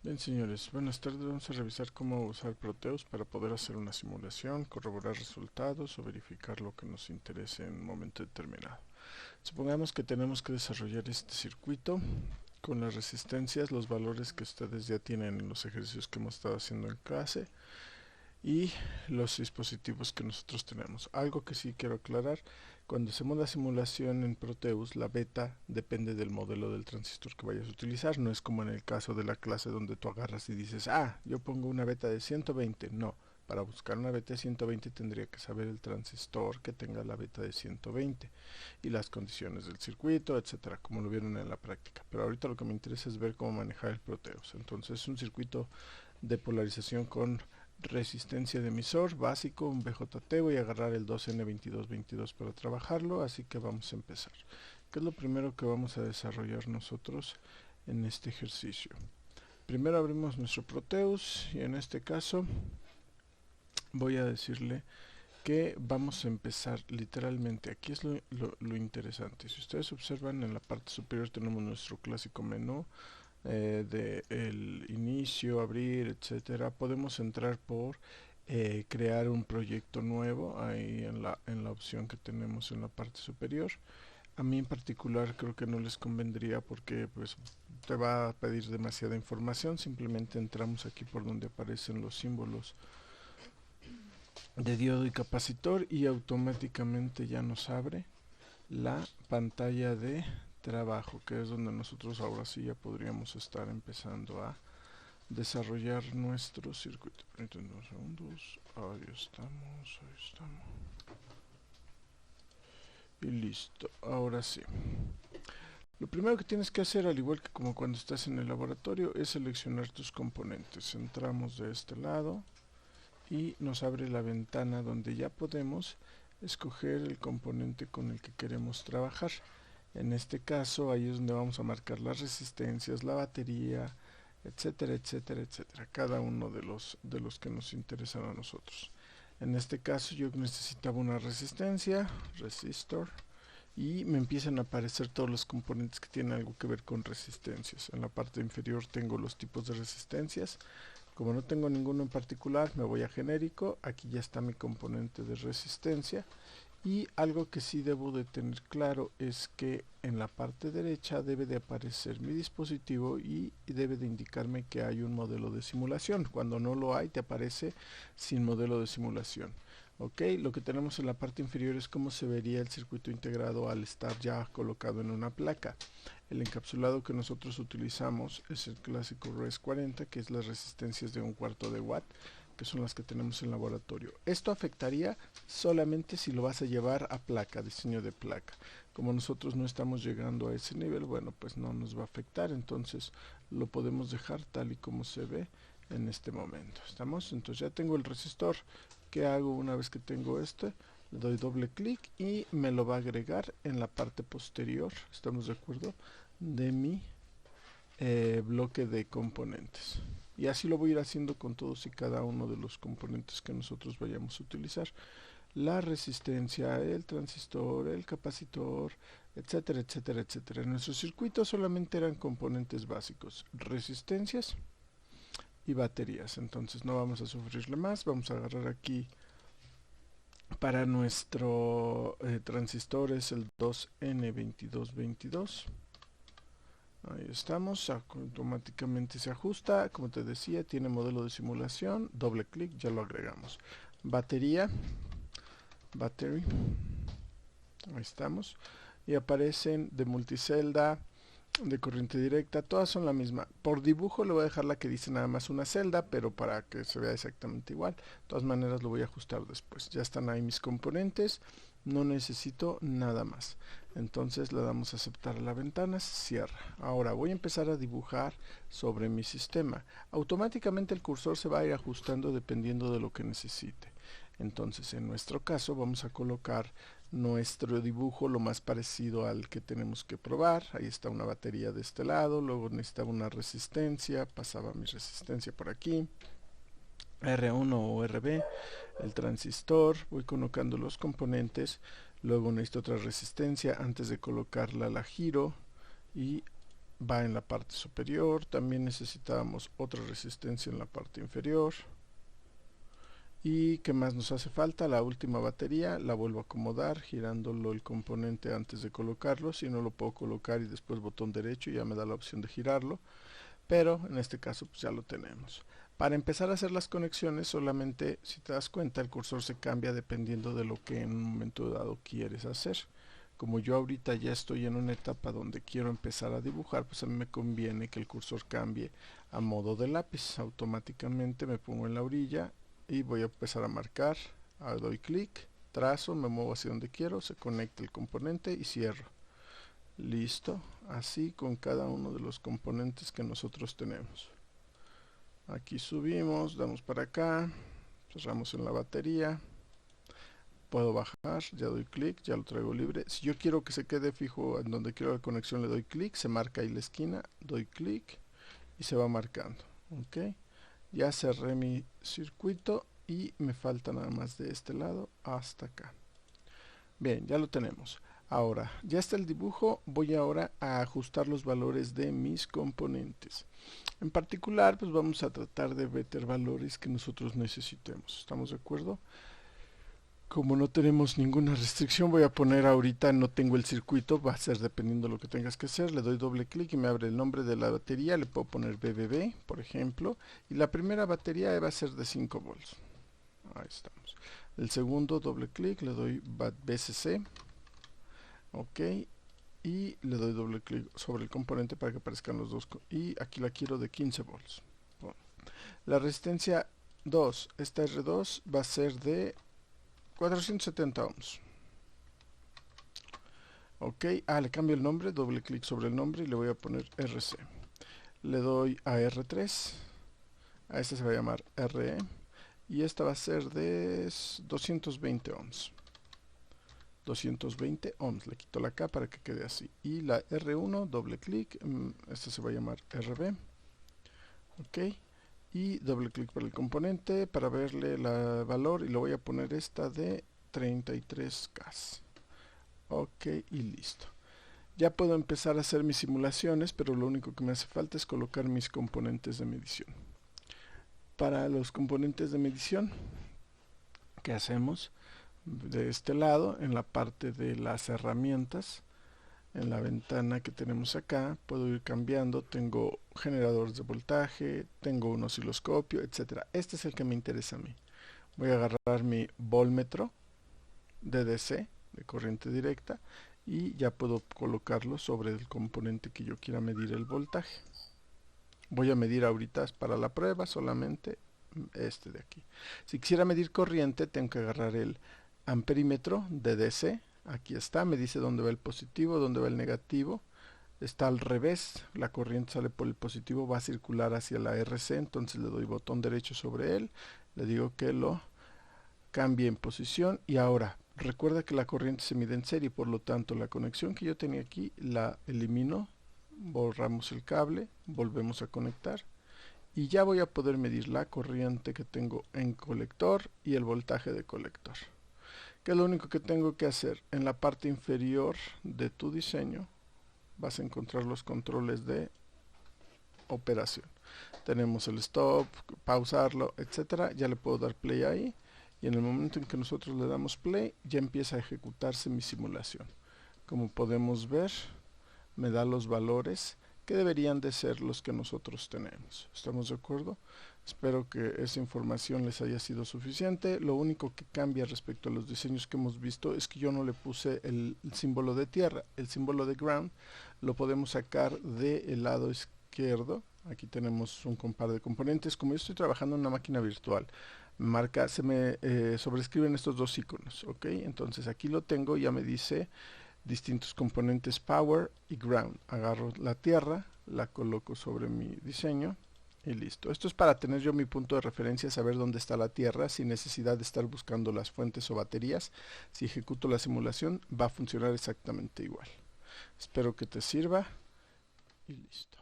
Bien, señores, buenas tardes. Vamos a revisar cómo usar Proteus para poder hacer una simulación, corroborar resultados o verificar lo que nos interese en un momento determinado. Supongamos que tenemos que desarrollar este circuito con las resistencias, los valores que ustedes ya tienen en los ejercicios que hemos estado haciendo en clase y los dispositivos que nosotros tenemos. Algo que sí quiero aclarar: cuando hacemos la simulación en Proteus, la beta depende del modelo del transistor que vayas a utilizar. No es como en el caso de la clase donde tú agarras y dices, yo pongo una beta de 120. No, para buscar una beta de 120 tendría que saber el transistor que tenga la beta de 120 y las condiciones del circuito, etcétera, como lo vieron en la práctica. Pero ahorita lo que me interesa es ver cómo manejar el Proteus. Entonces es un circuito de polarización con resistencia de emisor básico, un BJT. Voy a agarrar el 2N2222 para trabajarlo, así que vamos a empezar. ¿Qué es lo primero que vamos a desarrollar nosotros en este ejercicio? Primero abrimos nuestro Proteus y en este caso voy a decirle que vamos a empezar literalmente. Aquí es lo interesante. Si ustedes observan, en la parte superior tenemos nuestro clásico menú de el inicio, abrir, etcétera. Podemos entrar por crear un proyecto nuevo ahí en la opción que tenemos en la parte superior. A mí en particular creo que no les convendría porque pues te va a pedir demasiada información. Simplemente entramos aquí por donde aparecen los símbolos de diodo y capacitor y automáticamente ya nos abre la pantalla de trabajo, que es donde nosotros ahora sí ya podríamos estar empezando a desarrollar nuestro circuito. Permítanme unos segundos. Ahí estamos, ahí estamos. Y listo, ahora sí. Lo primero que tienes que hacer, al igual que como cuando estás en el laboratorio, es seleccionar tus componentes. Entramos de este lado y nos abre la ventana donde ya podemos escoger el componente con el que queremos trabajar. En este caso, ahí es donde vamos a marcar las resistencias, la batería, etcétera, etcétera, etcétera. Cada uno de los que nos interesan a nosotros. En este caso yo necesitaba una resistencia, resistor, y me empiezan a aparecer todos los componentes que tienen algo que ver con resistencias. En la parte inferior tengo los tipos de resistencias. Como no tengo ninguno en particular, me voy a genérico. Aquí ya está mi componente de resistencia. Y algo que sí debo de tener claro es que en la parte derecha debe de aparecer mi dispositivo y debe de indicarme que hay un modelo de simulación. Cuando no lo hay, te aparece sin modelo de simulación. Ok, lo que tenemos en la parte inferior es cómo se vería el circuito integrado al estar ya colocado en una placa. El encapsulado que nosotros utilizamos es el clásico RES40, que es las resistencias de 1/4 de watt, que son las que tenemos en laboratorio. Esto afectaría solamente si lo vas a llevar a placa, diseño de placa. Como nosotros no estamos llegando a ese nivel, bueno, pues no nos va a afectar, entonces lo podemos dejar tal y como se ve en este momento. ¿Estamos? Entonces ya tengo el resistor. ¿Qué hago una vez que tengo este? Le doy doble clic y me lo va a agregar en la parte posterior, ¿estamos de acuerdo?, de mi bloque de componentes. Y así lo voy a ir haciendo con todos y cada uno de los componentes que nosotros vayamos a utilizar. La resistencia, el transistor, el capacitor, etcétera, etcétera, etcétera. En nuestro circuito solamente eran componentes básicos: resistencias y baterías. Entonces no vamos a sufrirle más. Vamos a agarrar aquí para nuestro transistor, es el 2N2222. Ahí estamos, automáticamente se ajusta. Como te decía, tiene modelo de simulación. Doble clic, ya lo agregamos. Batería, battery, ahí estamos. Y aparecen de multicelda, de corriente directa, todas son la misma. Por dibujo le voy a dejar la que dice nada más una celda, pero para que se vea exactamente igual. De todas maneras lo voy a ajustar después. Ya están ahí mis componentes, no necesito nada más. Entonces le damos a aceptar a la ventana, se cierra. Ahora voy a empezar a dibujar sobre mi sistema. Automáticamente el cursor se va a ir ajustando dependiendo de lo que necesite. Entonces en nuestro caso vamos a colocar nuestro dibujo lo más parecido al que tenemos que probar. Ahí está una batería de este lado, luego necesitaba una resistencia, pasaba mi resistencia por aquí, R1 o RB, el transistor, voy colocando los componentes, luego necesito otra resistencia antes de colocarla, la giro y va en la parte superior. También necesitábamos otra resistencia en la parte inferior. ¿Y qué más nos hace falta? La última batería, la vuelvo a acomodar girándolo el componente antes de colocarlo. Si no, lo puedo colocar y después botón derecho y ya me da la opción de girarlo, pero en este caso pues ya lo tenemos. Para empezar a hacer las conexiones, solamente si te das cuenta el cursor se cambia dependiendo de lo que en un momento dado quieres hacer. Como yo ahorita ya estoy en una etapa donde quiero empezar a dibujar, pues a mí me conviene que el cursor cambie a modo de lápiz. Automáticamente me pongo en la orilla y voy a empezar a marcar. Doy clic, trazo, me muevo hacia donde quiero, se conecta el componente y cierro. Listo, así con cada uno de los componentes que nosotros tenemos. Aquí subimos, damos para acá, cerramos en la batería. Puedo bajar, ya doy clic, ya lo traigo libre. Si yo quiero que se quede fijo en donde quiero la conexión, le doy clic, se marca ahí la esquina, doy clic y se va marcando. Ok, ya cerré mi circuito y me falta nada más de este lado hasta acá. Bien, ya lo tenemos. Ahora, ya está el dibujo, voy ahora a ajustar los valores de mis componentes. En particular, pues vamos a tratar de meter valores que nosotros necesitemos. ¿Estamos de acuerdo? Como no tenemos ninguna restricción, voy a poner ahorita, no tengo el circuito, va a ser dependiendo de lo que tengas que hacer. Le doy doble clic y me abre el nombre de la batería, le puedo poner BBB, por ejemplo. Y la primera batería va a ser de 5 volts. Ahí estamos. El segundo, doble clic, le doy BCC. Ok, y le doy doble clic sobre el componente para que aparezcan los dos, y aquí la quiero de 15 volts. Bueno, la resistencia 2, esta R2 va a ser de 470 ohms. Ok, le cambio el nombre, doble clic sobre el nombre y le voy a poner RC. Le doy a R3, a esta se va a llamar RE, y esta va a ser de 220 ohms. 220 ohms, le quito la K para que quede así. Y la R1, doble clic, esta se va a llamar RB. Ok, y doble clic para el componente para verle el valor y le voy a poner esta de 33K. Ok, y listo. Ya puedo empezar a hacer mis simulaciones, pero lo único que me hace falta es colocar mis componentes de medición. Para los componentes de medición, ¿qué hacemos? De este lado, en la parte de las herramientas, en la ventana que tenemos acá, puedo ir cambiando. Tengo generadores de voltaje, tengo un osciloscopio, etcétera. Este es el que me interesa a mí. Voy a agarrar mi voltmetro de DC, de corriente directa, y ya puedo colocarlo sobre el componente que yo quiera medir el voltaje. Voy a medir ahorita para la prueba solamente este de aquí. Si quisiera medir corriente, tengo que agarrar el amperímetro de DC. Aquí está, me dice dónde va el positivo, dónde va el negativo. Está al revés, la corriente sale por el positivo, va a circular hacia la RC, entonces le doy botón derecho sobre él, le digo que lo cambie en posición y ahora recuerda que la corriente se mide en serie, por lo tanto la conexión que yo tenía aquí la elimino, borramos el cable, volvemos a conectar y ya voy a poder medir la corriente que tengo en colector y el voltaje de colector. ¿Qué es lo único que tengo que hacer? En la parte inferior de tu diseño vas a encontrar los controles de operación. Tenemos el stop, pausarlo, etcétera. Ya le puedo dar play ahí y en el momento en que nosotros le damos play ya empieza a ejecutarse mi simulación. Como podemos ver, me da los valores que deberían de ser los que nosotros tenemos. ¿Estamos de acuerdo? Espero que esa información les haya sido suficiente. Lo único que cambia respecto a los diseños que hemos visto es que yo no le puse el símbolo de tierra. El símbolo de ground lo podemos sacar del lado izquierdo. Aquí tenemos un par de componentes. Como yo estoy trabajando en una máquina virtual, se me sobrescriben estos dos iconos. ¿Ok? Entonces aquí lo tengo, ya me dice distintos componentes power y ground. Agarro la tierra, la coloco sobre mi diseño y listo. Esto es para tener yo mi punto de referencia, saber dónde está la tierra sin necesidad de estar buscando las fuentes o baterías. Si ejecuto la simulación va a funcionar exactamente igual. Espero que te sirva y listo.